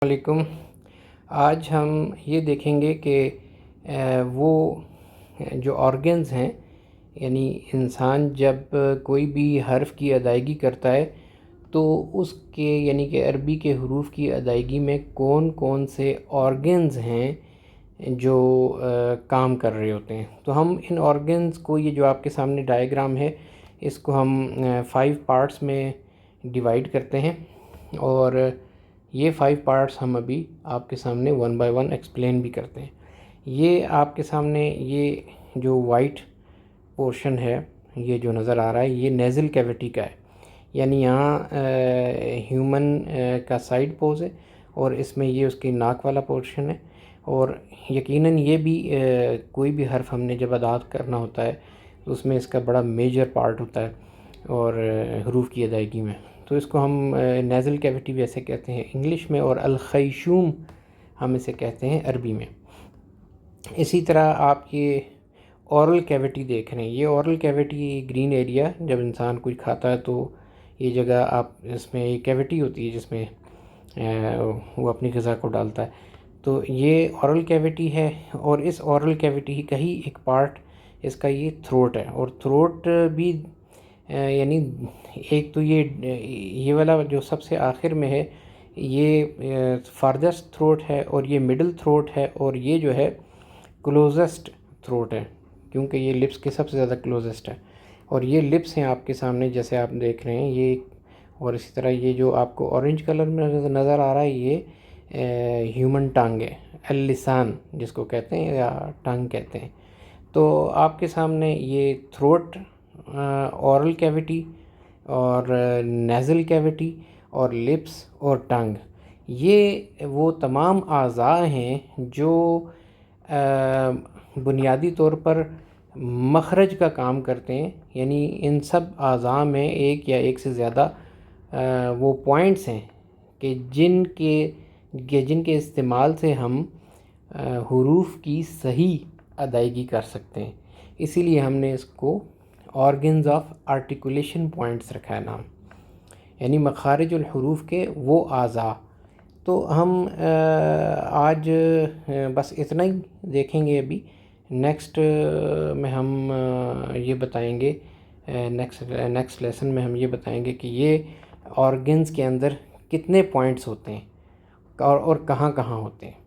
علیکم۔ آج ہم یہ دیکھیں گے کہ وہ جو آرگنز ہیں، یعنی انسان جب کوئی بھی حرف کی ادائیگی کرتا ہے تو اس کے یعنی کہ عربی کے حروف کی ادائیگی میں کون کون سے آرگنز ہیں جو کام کر رہے ہوتے ہیں۔ تو ہم ان آرگنز کو، یہ جو آپ کے سامنے ڈائیگرام ہے، اس کو ہم 5 پارٹس میں ڈیوائیڈ کرتے ہیں، اور یہ 5 پارٹس ہم ابھی آپ کے سامنے 1 بائی 1 ایکسپلین بھی کرتے ہیں۔ یہ آپ کے سامنے یہ جو وائٹ پورشن ہے، یہ جو نظر آ رہا ہے، یہ نیزل کیویٹی کا ہے، یعنی یہاں ہیومن کا سائیڈ پوز ہے، اور اس میں یہ اس کی ناک والا پورشن ہے، اور یقیناً یہ بھی کوئی بھی حرف ہم نے جب ادا کرنا ہوتا ہے تو اس میں اس کا بڑا میجر پارٹ ہوتا ہے، اور حروف کی ادائیگی میں تو اس کو ہم نیزل کیویٹی بھی ایسے کہتے ہیں انگلش میں، اور الخیشوم ہم اسے کہتے ہیں عربی میں۔ اسی طرح آپ یہ اورل کیویٹی دیکھ رہے ہیں، یہ اورل کیویٹی گرین ایریا، جب انسان کچھ کھاتا ہے تو یہ جگہ آپ اس میں ایک کیویٹی ہوتی ہے جس میں وہ اپنی غذا کو ڈالتا ہے، تو یہ اورل کیویٹی ہے۔ اور اس اورل کیویٹی کا ہی ایک پارٹ اس کا یہ تھروٹ ہے، اور تھروٹ بھی یعنی ایک تو یہ والا جو سب سے آخر میں ہے، یہ فاردسٹ تھروٹ ہے، اور یہ مڈل تھروٹ ہے، اور یہ جو ہے کلوزسٹ تھروٹ ہے، کیونکہ یہ لپس کے سب سے زیادہ کلوزسٹ ہے، اور یہ لپس ہیں آپ کے سامنے جیسے آپ دیکھ رہے ہیں یہ، اور اسی طرح یہ جو آپ کو اورنج کلر میں نظر آ رہا ہے، یہ ہیومن ٹنگ ہے، اللسان جس کو کہتے ہیں یا ٹنگ کہتے ہیں۔ تو آپ کے سامنے یہ تھروٹ، اورل کیویٹی، اور نیزل کیویٹی، اور لپس اور ٹنگ، یہ وہ تمام اعضاء ہیں جو بنیادی طور پر مخرج کا کام کرتے ہیں، یعنی ان سب اعضاء میں ایک یا ایک سے زیادہ وہ پوائنٹس ہیں کہ جن کے استعمال سے ہم حروف کی صحیح ادائیگی کر سکتے ہیں، اسی لیے ہم نے اس کو آرگنز آف آرٹیکولیشن پوائنٹس رکھا ہے نام، یعنی مخارج الحروف کے وہ اعضاء۔ تو ہم آج بس اتنا ہی دیکھیں گے ابھی، نیکسٹ میں ہم یہ بتائیں گے، نیکسٹ لیسن میں ہم یہ بتائیں گے کہ یہ آرگنز کے اندر کتنے پوائنٹس ہوتے ہیں اور کہاں کہاں ہوتے ہیں۔